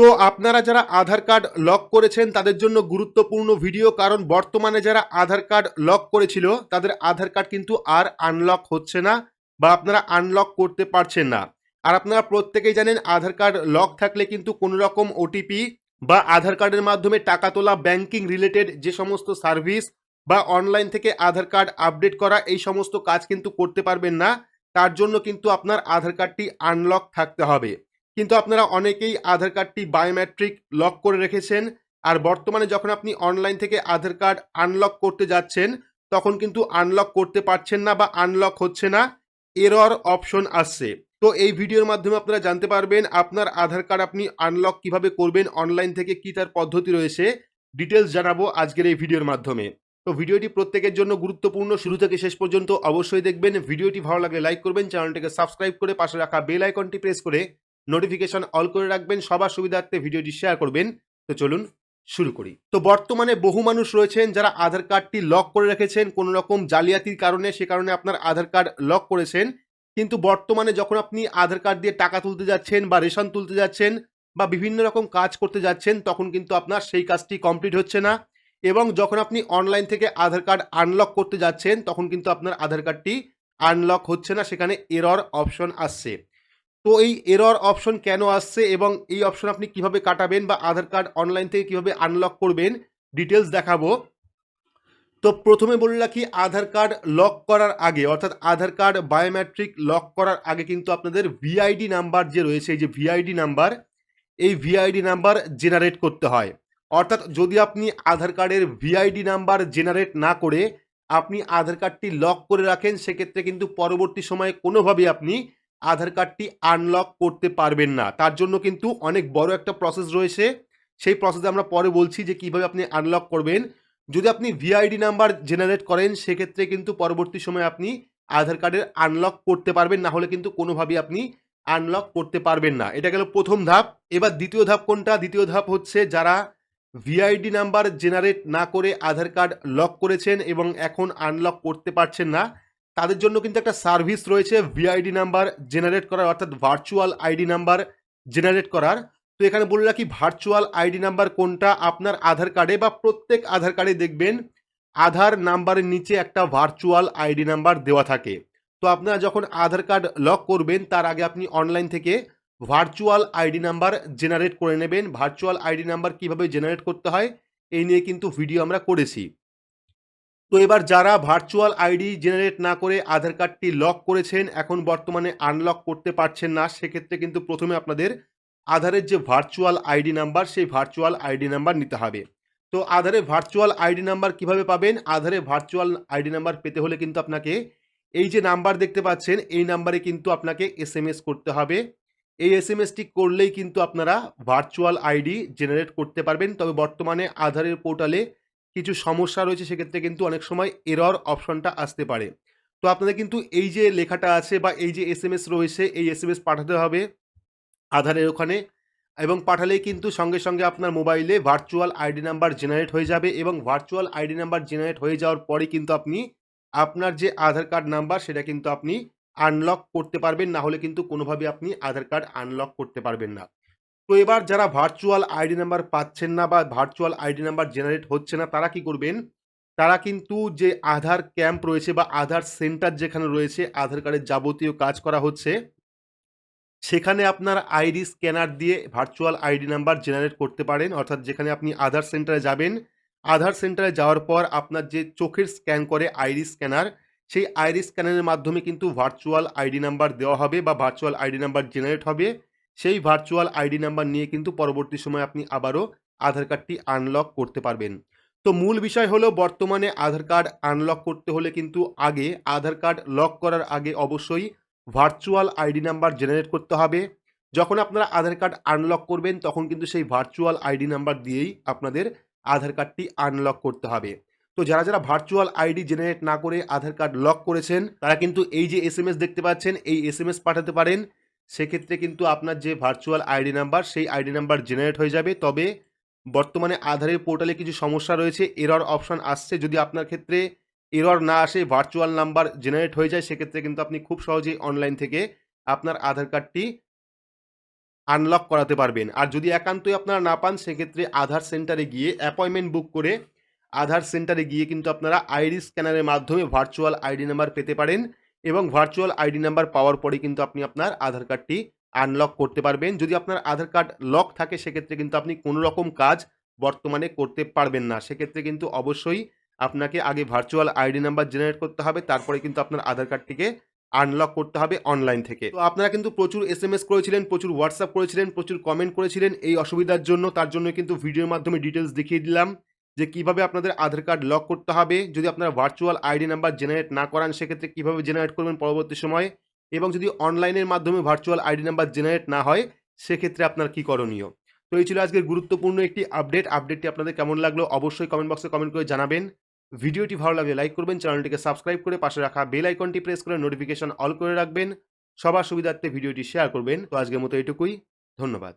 তো আপনারা যারা আধার কার্ড লক করেছেন তাদের জন্য গুরুত্বপূর্ণ ভিডিও, কারণ বর্তমানে যারা আধার কার্ড লক করেছিল তাদের আধার কার্ড কিন্তু আর আনলক হচ্ছে না বা আপনারা আনলক করতে পারছেন না। আর আপনারা প্রত্যেকেই জানেন আধার কার্ড লক থাকলে কিন্তু কোনো রকম ওটিপি বা আধার কার্ডের মাধ্যমে টাকা তোলা, ব্যাংকিং রিলেটেড যে সমস্ত সার্ভিস বা অনলাইন থেকে আধার কার্ড আপডেট করা, এই সমস্ত কাজ কিন্তু করতে পারবেন না। তার জন্য কিন্তু আপনার আধার কার্ডটি আনলক থাকতে হবে। কিন্তু আপনারা অনেকেই আধার কার্ডটি বায়োমেট্রিক লক করে রেখেছেন, আর বর্তমানে যখন আপনি অনলাইন থেকে আধার কার্ড আনলক করতে যাচ্ছেন তখন কিন্তু আনলক করতে পারছেন না বা আনলক হচ্ছে না, এরর অপশন আসছে। তো এই ভিডিওর মাধ্যমে আপনারা জানতে পারবেন আপনার আধার কার্ড আপনি আনলক কিভাবে করবেন, অনলাইন থেকে কি তার পদ্ধতি রয়েছে, ডিটেলস জানাবো আজকের এই ভিডিওর মাধ্যমে। তো ভিডিওটি প্রত্যেকের জন্য গুরুত্বপূর্ণ, শুরু থেকে শেষ পর্যন্ত অবশ্যই দেখবেন। ভিডিওটি ভালো লাগলে লাইক করবেন, চ্যানেলটিকে সাবস্ক্রাইব করে পাশে রাখা বেল আইকনটি প্রেস করে নোটিফিকেশন অল করে রাখবেন, সবার সুবিধার্থে ভিডিওটি শেয়ার করবেন। তো চলুন শুরু করি। তো বর্তমানে বহু মানুষ রয়েছেন যারা আধার কার্ডটি লক করে রেখেছেন কোনো রকম জালিয়াতির কারণে, সে কারণে আপনার আধার কার্ড লক করেছেন। কিন্তু বর্তমানে যখন আপনি আধার কার্ড দিয়ে টাকা তুলতে যাচ্ছেন বা রেশন তুলতে যাচ্ছেন বা বিভিন্ন রকম কাজ করতে যাচ্ছেন তখন কিন্তু আপনার সেই কাজটি কমপ্লিট হচ্ছে না, এবং যখন আপনি অনলাইন থেকে আধার কার্ড আনলক করতে যাচ্ছেন তখন কিন্তু আপনার আধার কার্ডটি আনলক হচ্ছে না, সেখানে এরর অপশন আসছে। তো এই এরর অপশন কেন আসছে এবং এই অপশন আপনি কিভাবে কাটাবেন বা আধার কার্ড অনলাইন থেকে কিভাবে আনলক করবেন, ডিটেলস দেখাবো। তো প্রথমে বলে রাখি, আধার কার্ড লক করার আগে অর্থাৎ আধার কার্ড বায়োমেট্রিক লক করার আগে কিন্তু আপনাদের ভিআইডি নাম্বার যে রয়েছে, এই যে ভিআইডি নাম্বার, এই ভিআইডি নাম্বার জেনারেট করতে হয়। অর্থাৎ যদি আপনি আধার কার্ডের ভিআইডি নাম্বার জেনারেট না করে আপনি আধার কার্ডটি লক করে রাখেন, সেক্ষেত্রে কিন্তু পরবর্তী সময়ে কোনোভাবেই আপনি আধার কার্ডটি আনলক করতে পারবেন না। তার জন্য কিন্তু অনেক বড় একটা প্রসেস রয়েছে, সেই প্রসেসে আমরা পরে বলছি যে কীভাবে আপনি আনলক করবেন। যদি আপনি ভিআইডি নাম্বার জেনারেট করেন সেক্ষেত্রে কিন্তু পরবর্তী সময়ে আপনি আধার কার্ডের আনলক করতে পারবেন, না হলে কিন্তু কোনোভাবেই আপনি আনলক করতে পারবেন না। এটা গেল প্রথম ধাপ। এবার দ্বিতীয় ধাপ কোনটা? দ্বিতীয় ধাপ হচ্ছে যারা ভিআইডি নাম্বার জেনারেট না করে আধার কার্ড লক করেছেন এবং এখন আনলক করতে পারছেন না, তাদের জন্য কিন্তু একটা সার্ভিস রয়েছে ভিআইডি নাম্বার জেনারেট করার, অর্থাৎ ভার্চুয়াল আইডি নাম্বার জেনারেট করার। তো এখানে বলে রাখি ভার্চুয়াল আইডি নাম্বার কোনটা, আপনার আধার কার্ডে বা প্রত্যেক আধার কার্ডে দেখবেন আধার নাম্বারের নিচে একটা ভার্চুয়াল আইডি নাম্বার দেওয়া থাকে। তো আপনারা যখন আধার কার্ড লক করবেন তার আগে আপনি অনলাইন থেকে ভার্চুয়াল আইডি নাম্বার জেনারেট করে নেবেন। ভার্চুয়াল আইডি নাম্বার কিভাবে জেনারেট করতে হয় এই নিয়ে কিন্তু ভিডিও আমরা করেছি। তো এবার যারা ভার্চুয়াল আইডি জেনারেট না করে আধার কার্ডটি লক করেছেন, এখন বর্তমানে আনলক করতে পারছেন না, সেক্ষেত্রে কিন্তু প্রথমে আপনাদের আধারের যে ভার্চুয়াল আইডি নাম্বার সেই ভার্চুয়াল আইডি নাম্বার নিতে হবে। তো আধারে ভার্চুয়াল আইডি নাম্বার কিভাবে পাবেন? আধারে ভার্চুয়াল আইডি নাম্বার পেতে হলে কিন্তু আপনাকে এই যে নাম্বার দেখতে পাচ্ছেন এই নাম্বারে কিন্তু আপনাকে এসএমএস করতে হবে। এই এসএমএসটি করলেই কিন্তু আপনারা ভার্চুয়াল আইডি জেনারেট করতে পারবেন। তবে বর্তমানে আধারের পোর্টালে কিছু সমস্যা রয়েছে, সেক্ষেত্রে কিন্তু অনেক সময় এরর অপশনটা আসতে পারে। তো আপনাদের কিন্তু এই যে লেখাটা আছে বা এই যে এসএমএস রয়েছে এই এসএমএস পাঠাতে হবে আধারের ওখানে, এবং পাঠালেই কিন্তু সঙ্গে সঙ্গে আপনার মোবাইলে ভার্চুয়াল আইডি নাম্বার জেনারেট হয়ে যাবে, এবং ভার্চুয়াল আইডি নাম্বার জেনারেট হয়ে যাওয়ার পরে কিন্তু আপনি আপনার যে আধার কার্ড নাম্বার সেটা কিন্তু আপনি আনলক করতে পারবেন, না হলে কিন্তু কোনোভাবে আপনি আধার কার্ড আনলক করতে পারবেন না। তো এবার যারা ভার্চুয়াল আইডি নাম্বার পাচ্ছেন না বা ভার্চুয়াল আইডি নাম্বার জেনারেট হচ্ছে না তারা কি করবেন? তারা কিন্তু যে আধার ক্যাম্প রয়েছে বা আধার সেন্টার যেখানে রয়েছে আধার কার্ডের যাবতীয় কাজ করা হচ্ছে, সেখানে আপনার আইডি স্ক্যানার দিয়ে ভার্চুয়াল আইডি নাম্বার জেনারেট করতে পারেন। অর্থাৎ যেখানে আপনি আধার সেন্টারে যাবেন, আধার সেন্টারে যাওয়ার পর আপনার যে চোখের স্ক্যান করে আইরিস স্ক্যানার, সেই আইরিস স্ক্যানারের মাধ্যমে কিন্তু ভার্চুয়াল আইডি নাম্বার দেওয়া হবে বা ভার্চুয়াল আইডি নাম্বার জেনারেট হবে। সেই ভার্চুয়াল আইডি নাম্বার নিয়ে কিন্তু পরবর্তী সময়ে আপনি আবারও আধার কার্ডটি আনলক করতে পারবেন। তো মূল বিষয় হলো বর্তমানে আধার কার্ড আনলক করতে হলে কিন্তু আগে আধার কার্ড লক করার আগে অবশ্যই ভার্চুয়াল আইডি নাম্বার জেনারেট করতে হবে। যখন আপনারা আধার কার্ড আনলক করবেন তখন কিন্তু সেই ভার্চুয়াল আইডি নাম্বার দিয়েই আপনাদের আধার কার্ডটি আনলক করতে হবে। তো যারা যারা ভার্চুয়াল আইডি জেনারেট না করে আধার কার্ড লক করেছেন তারা কিন্তু এই যে এসএমএস দেখতে পাচ্ছেন এই এসএমএস পাঠাতে পারেন। সেক্ষেত্রে কিন্তু আপনার যে ভার্চুয়াল আইডি নাম্বার সেই আইডি নাম্বার জেনারেট হয়ে যাবে। তবে বর্তমানে আধারের পোর্টালে কিছু সমস্যা রয়েছে, এরর অপশন আসছে। যদি আপনার ক্ষেত্রে এরর না আসে, ভার্চুয়াল নাম্বার জেনারেট হয়ে যায়, সেক্ষেত্রে কিন্তু আপনি খুব সহজেই অনলাইন থেকে আপনার আধার কার্ডটি আনলক করাতে পারবেন। আর যদি একান্তই আপনারা না পান সেক্ষেত্রে আধার সেন্টারে গিয়ে অ্যাপয়েন্টমেন্ট বুক করে আধার সেন্টারে গিয়ে কিন্তু আপনারা আইরিস স্ক্যানারের মাধ্যমে ভার্চুয়াল আইডি নাম্বার পেতে পারেন এবং ভার্চুয়াল আইডি নাম্বার পাওয়ার পরে কিন্তু আপনি আপনার আধার কার্ডটি আনলক করতে পারবেন। যদি আপনার আধার কার্ড লক থাকে সেক্ষেত্রে কিন্তু আপনি কোনো রকম কাজ বর্তমানে করতে পারবেন না। সেক্ষেত্রে কিন্তু অবশ্যই আপনাকে আগে ভার্চুয়াল আইডি নাম্বার জেনারেট করতে হবে, তারপরে কিন্তু আপনার আধার কার্ডটিকে আনলক করতে হবে অনলাইন থেকে। তো আপনারা কিন্তু প্রচুর এসএমএস করেছিলেন, প্রচুর হোয়াটসঅ্যাপ করেছিলেন, প্রচুর কমেন্ট করেছিলেন এই অসুবিধার জন্য। তার জন্য কিন্তু ভিডিওর মাধ্যমে ডিটেলস দেখিয়ে দিলাম যে কিভাবে আপনাদের আধার কার্ড লক করতে হবে। যদি আপনারা ভার্চুয়াল আইডি নাম্বার জেনারেট না করান সেক্ষেত্রে কিভাবে জেনারেট করবেন পরবর্তী সময়ে, এবং যদি অনলাইনের মাধ্যমে ভার্চুয়াল আইডি নাম্বার জেনারেট না হয় সেক্ষেত্রে আপনার কি করণীয়। তো এই ছিল আজকের গুরুত্বপূর্ণ একটি আপডেটটি আপনাদের কেমন লাগলো অবশ্যই কমেন্ট বক্সে কমেন্ট করে জানাবেন। ভিডিওটি ভালো লাগলে লাইক করবেন, চ্যানেলটিকে সাবস্ক্রাইব করে পাশে রাখা বেল আইকনটি প্রেস করে নোটিফিকেশন অল করে রাখবেন। সবার সুবিধার্থে ভিডিওটি শেয়ার করবেন। তো আজকের মতো এটুকুই, ধন্যবাদ।